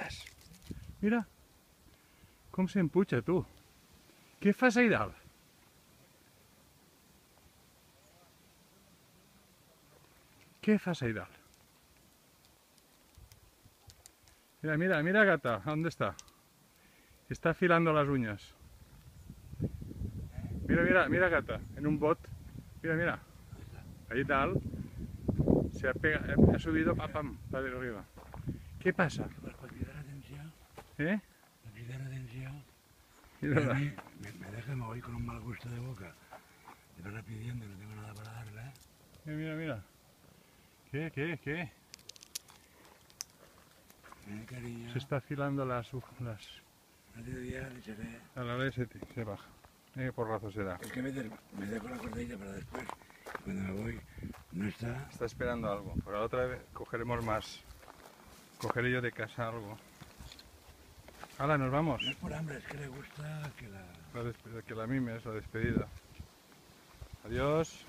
fas? Mira, com s'empuja, tu. Què fas ahí dalt? Què fas ahí dalt? Mira, mira, mira, gata, ¿dónde está? Está afilando las uñas. Mira, mira, mira, gata, en un bot. Mira, mira. Ahí dalt. Ha subido, pam, para arriba. ¿Qué pasa? Per cridar l'atenció, ¿Eh? per cridar l'atenció, Mírala. a mí me deja, me voy con un mal gusto de boca. Te van pidiendo, no tengo nada para darle. Mira, mira, mira. ¿Qué? Cariño, Se está afilando las... otro día le echaré. A la vez se baja. ¿Qué porrazo será? Es que me dejo la cordilla para después. Cuando me voy, no está. Está esperando algo. Pero la otra vez cogeremos más. Cogeré yo de casa algo. ¡Hala, nos vamos! No es por hambre, es que le gusta que la... Que la mimes, la despedida. Adiós.